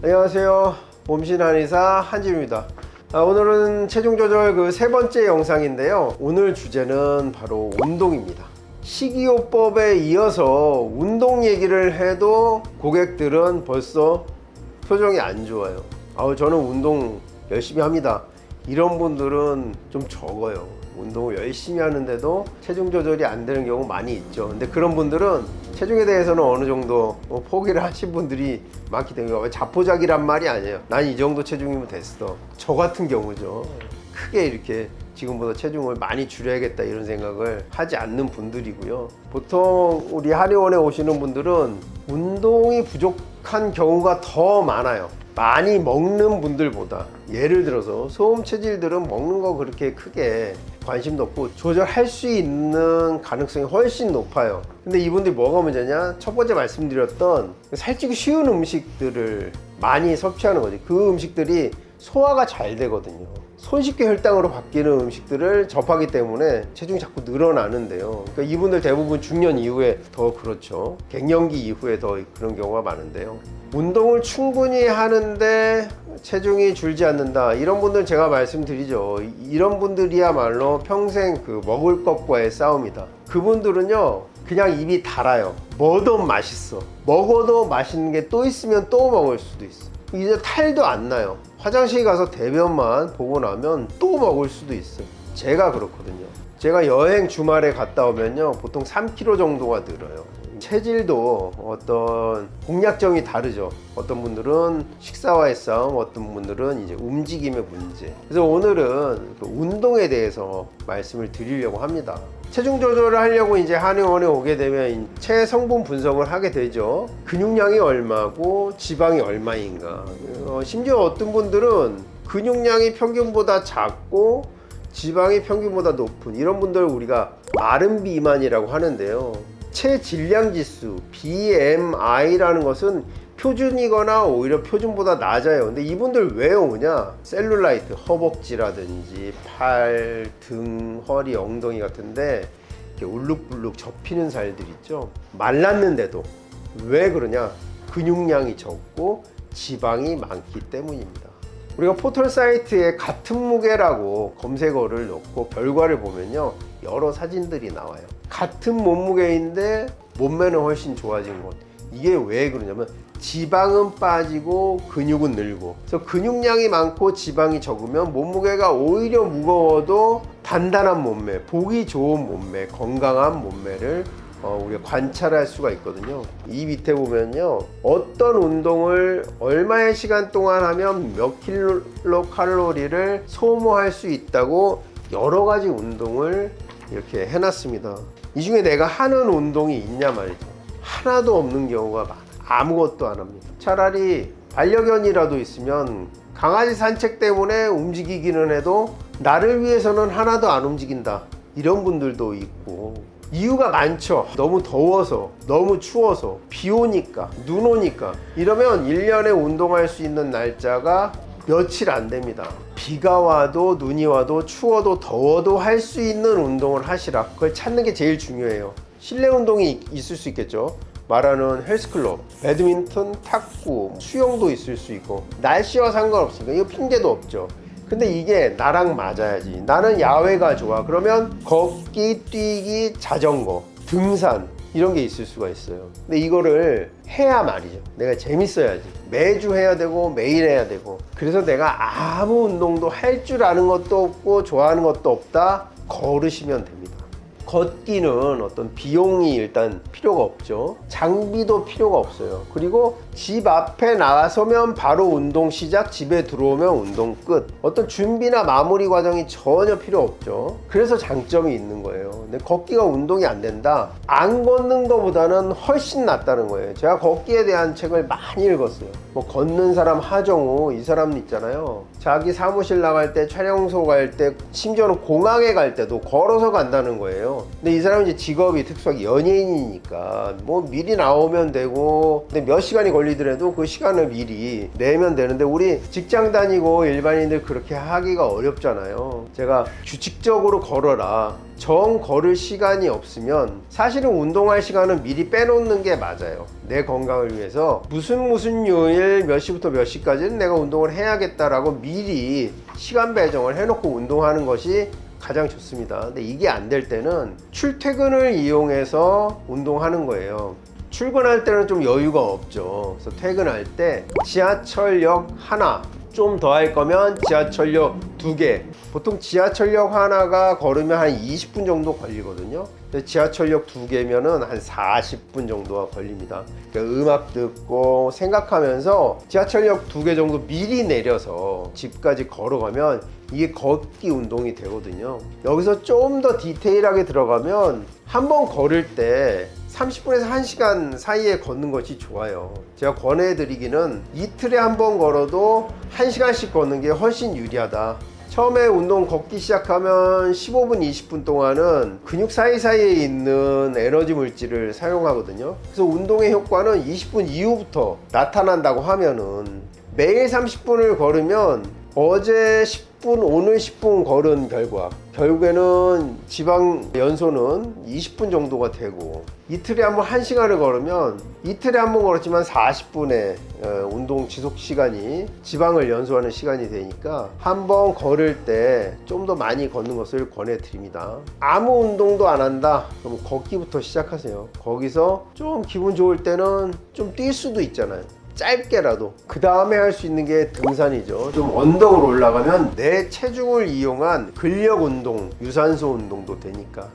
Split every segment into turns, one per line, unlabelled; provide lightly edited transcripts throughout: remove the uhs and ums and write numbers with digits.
안녕하세요. 몸신 한의사 한진우입니다. 오늘은 체중 조절 그 세 번째 영상인데요. 오늘 주제는 바로 운동입니다. 식이요법에 이어서 운동 얘기를 해도 고객들은 벌써 표정이 안 좋아요. 저는 운동 열심히 합니다. 이런 분들은 좀 적어요. 운동을 열심히 하는데도 체중 조절이 안 되는 경우 많이 있죠. 근데 그런 분들은 체중에 대해서는 어느 정도 포기를 하신 분들이 많기 때문에 자포자기란 말이 아니에요. 난 이 정도 체중이면 됐어. 저 같은 경우죠. 크게 이렇게 지금보다 체중을 많이 줄여야겠다 이런 생각을 하지 않는 분들이고요. 보통 우리 한의원에 오시는 분들은 운동이 부족한 경우가 더 많아요. 많이 먹는 분들보다. 예를 들어서 소음 체질들은 먹는 거 그렇게 크게 관심도 없고 조절할 수 있는 가능성이 훨씬 높아요. 근데 이분들이 뭐가 문제냐? 첫 번째 말씀드렸던 살찌기 쉬운 음식들을 많이 섭취하는 거지. 그 음식들이 소화가 잘 되거든요. 손쉽게 혈당으로 바뀌는 음식들을 접하기 때문에 체중이 자꾸 늘어나는데요. 그러니까 이분들 대부분 중년 이후에 더 그렇죠. 갱년기 이후에 더 그런 경우가 많은데요. 운동을 충분히 하는데 체중이 줄지 않는다. 이런 분들 제가 말씀드리죠. 이런 분들이야말로 평생 그 먹을 것과의 싸움이다. 그분들은요, 그냥 입이 달아요. 뭐든 맛있어. 먹어도 맛있는 게 또 있으면 또 먹을 수도 있어. 이제 탈도 안 나요. 화장실 가서 대변만 보고 나면 또 먹을 수도 있어요. 제가 그렇거든요. 제가 여행 주말에 갔다 오면요, 보통 3kg 정도가 늘어요. 체질도 어떤 공략점이 다르죠. 어떤 분들은 식사와의 싸움, 어떤 분들은 이제 움직임의 문제. 그래서 오늘은 그 운동에 대해서 말씀을 드리려고 합니다. 체중 조절을 하려고 이제 한의원에 오게 되면 체성분 분석을 하게 되죠. 근육량이 얼마고 지방이 얼마인가. 심지어 어떤 분들은 근육량이 평균보다 작고 지방이 평균보다 높은 이런 분들을 우리가 마른 비만이라고 하는데요. 체질량 지수 BMI라는 것은 표준이거나 오히려 표준보다 낮아요. 근데 이분들 왜 오냐? 셀룰라이트, 허벅지라든지 팔, 등, 허리, 엉덩이 같은데 이렇게 울룩불룩 접히는 살들 있죠. 말랐는데도 왜 그러냐? 근육량이 적고 지방이 많기 때문입니다. 우리가 포털 사이트에 같은 무게라고 검색어를 넣고 결과를 보면요, 여러 사진들이 나와요. 같은 몸무게인데 몸매는 훨씬 좋아진 것. 이게 왜 그러냐면 지방은 빠지고 근육은 늘고, 그래서 근육량이 많고 지방이 적으면 몸무게가 오히려 무거워도 단단한 몸매, 보기 좋은 몸매, 건강한 몸매를 우리가 관찰할 수가 있거든요. 이 밑에 보면요, 어떤 운동을 얼마의 시간 동안 하면 몇 킬로칼로리를 소모할 수 있다고 여러 가지 운동을 이렇게 해놨습니다. 이 중에 내가 하는 운동이 있냐 말이죠. 하나도 없는 경우가 많아. 아무것도 안 합니다. 차라리 반려견이라도 있으면 강아지 산책 때문에 움직이기는 해도 나를 위해서는 하나도 안 움직인다. 이런 분들도 있고, 이유가 많죠. 너무 더워서, 너무 추워서, 비 오니까, 눈 오니까. 이러면 1년에 운동할 수 있는 날짜가 며칠 안 됩니다. 비가 와도 눈이 와도 추워도 더워도 할 수 있는 운동을 하시라. 그걸 찾는 게 제일 중요해요. 실내 운동이 있을 수 있겠죠. 말하는 헬스클럽, 배드민턴, 탁구, 수영도 있을 수 있고, 날씨와 상관없으니까 이거 핑계도 없죠. 근데 이게 나랑 맞아야지. 나는 야외가 좋아. 그러면 걷기, 뛰기, 자전거, 등산 이런 게 있을 수가 있어요. 근데 이거를 해야 말이죠. 내가 재밌어야지. 매주 해야 되고 매일 해야 되고. 그래서 내가 아무 운동도 할 줄 아는 것도 없고 좋아하는 것도 없다. 걸으시면 됩니다. 걷기는 어떤 비용이 일단 필요가 없죠. 장비도 필요가 없어요. 그리고 집 앞에 나서면 바로 운동 시작, 집에 들어오면 운동 끝. 어떤 준비나 마무리 과정이 전혀 필요 없죠. 그래서 장점이 있는 거예요. 근데 걷기가 운동이 안 된다? 안 걷는 것보다는 훨씬 낫다는 거예요. 제가 걷기에 대한 책을 많이 읽었어요. 뭐 걷는 사람 하정우, 이 사람 있잖아요. 자기 사무실 나갈 때, 촬영소 갈 때, 심지어는 공항에 갈 때도 걸어서 간다는 거예요. 근데 이 사람은 이제 직업이 특수하게 연예인이니까 뭐 미리 나오면 되고, 근데 몇 시간이 걸리더라도 그 시간을 미리 내면 되는데 우리 직장 다니고 일반인들 그렇게 하기가 어렵잖아요. 제가 규칙적으로 걸어라, 정 걸을 시간이 없으면 사실은 운동할 시간은 미리 빼놓는 게 맞아요. 내 건강을 위해서 무슨 요일 몇 시부터 몇 시까지는 내가 운동을 해야겠다라고 미리 시간 배정을 해놓고 운동하는 것이 가장 좋습니다. 근데 이게 안 될 때는 출퇴근을 이용해서 운동하는 거예요. 출근할 때는 좀 여유가 없죠. 그래서 퇴근할 때 지하철역 하나, 좀 더 할 거면 지하철역 2개. 보통 지하철역 하나가 걸으면 한 20분 정도 걸리거든요. 근데 지하철역 2개면은 한 40분 정도가 걸립니다. 그러니까 음악 듣고 생각하면서 지하철역 2개 정도 미리 내려서 집까지 걸어가면 이게 걷기 운동이 되거든요. 여기서 좀 더 디테일하게 들어가면 한번 걸을 때 30분에서 1시간 사이에 걷는 것이 좋아요. 제가 권해드리기는 이틀에 한 번 걸어도 1시간씩 걷는 게 훨씬 유리하다. 처음에 운동 걷기 시작하면 15분, 20분 동안은 근육 사이사이에 있는 에너지 물질을 사용하거든요. 그래서 운동의 효과는 20분 이후부터 나타난다고 하면은 매일 30분을 걸으면 어제 10분, 오늘 10분 걸은 결국에는 지방 연소는 20분 정도가 되고, 이틀에 한 번 1시간을 걸으면 이틀에 한 번 걸었지만 40분의 운동 지속 시간이 지방을 연소하는 시간이 되니까 한 번 걸을 때 좀 더 많이 걷는 것을 권해드립니다. 아무 운동도 안 한다? 그럼 걷기부터 시작하세요. 거기서 좀 기분 좋을 때는 좀 뛸 수도 있잖아요. 짧게라도. 그 다음에 할 수 있는 게 등산이죠. 좀 언덕으로 올라가면 내 체중을 이용한 근력 운동, 유산소 운동도 되니까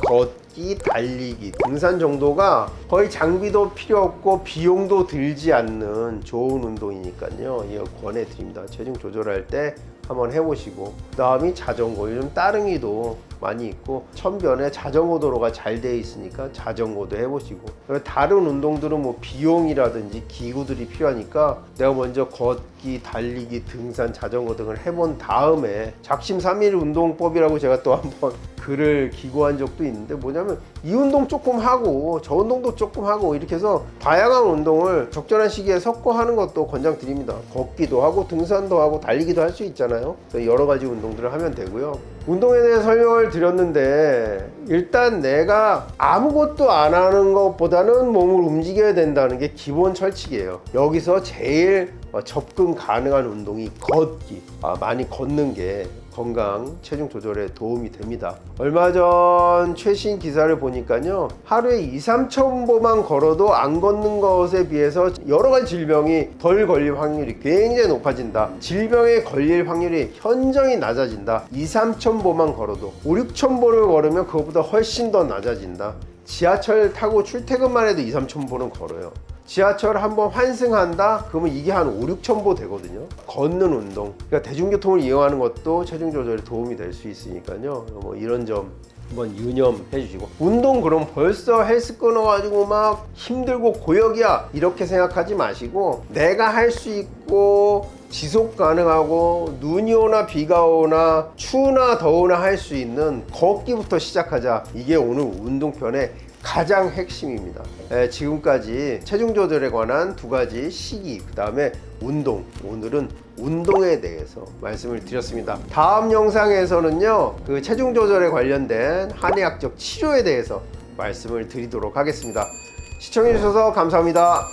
걷기, 달리기, 등산 정도가 거의 장비도 필요 없고 비용도 들지 않는 좋은 운동이니까요. 이거 권해드립니다. 체중 조절할 때 한번 해보시고, 그 다음이 자전거. 요즘 따릉이도 많이 있고 천변에 자전거 도로가 잘 돼 있으니까 자전거도 해보시고, 다른 운동들은 뭐 비용이라든지 기구들이 필요하니까 내가 먼저 걷기, 달리기, 등산, 자전거 등을 해본 다음에 작심삼일 운동법이라고 제가 또 한번 글을 기고한 적도 있는데, 뭐냐면 이 운동 조금 하고 저 운동도 조금 하고 이렇게 해서 다양한 운동을 적절한 시기에 섞어 하는 것도 권장드립니다. 걷기도 하고 등산도 하고 달리기도 할 수 있잖아요. 여러 가지 운동들을 하면 되고요. 운동에 대해 설명을 드렸는데, 일단 내가 아무것도 안 하는 것보다는 몸을 움직여야 된다는 게 기본 철칙이에요. 여기서 제일 접근 가능한 운동이 걷기. 많이 걷는 게 건강, 체중 조절에 도움이 됩니다. 얼마 전 최신 기사를 보니까요, 하루에 2-3천 보만 걸어도 안 걷는 것에 비해서 여러 가지 질병이 덜 걸릴 확률이 굉장히 높아진다. 질병에 걸릴 확률이 현저히 낮아진다. 2-3천 보만 걸어도 5-6천 보를 걸으면 그것보다 훨씬 더 낮아진다. 지하철 타고 출퇴근만 해도 2-3천 보는 걸어요. 지하철 한번 환승한다? 그러면 이게 한 5-6천 보 되거든요. 걷는 운동. 그러니까 대중교통을 이용하는 것도 체중 조절에 도움이 될 수 있으니까요. 뭐 이런 점 한번 유념해 주시고, 운동 그럼 벌써 헬스 끊어가지고 막 힘들고 고역이야 이렇게 생각하지 마시고, 내가 할 수 있고 지속 가능하고 눈이 오나 비가 오나 추우나 더우나 할 수 있는 걷기부터 시작하자. 이게 오늘 운동편의 가장 핵심입니다. 지금까지 체중 조절에 관한 2가지 시기, 그 다음에 운동, 오늘은 운동에 대해서 말씀을 드렸습니다. 다음 영상에서는요, 그 체중 조절에 관련된 한의학적 치료에 대해서 말씀을 드리도록 하겠습니다. 시청해 주셔서 감사합니다.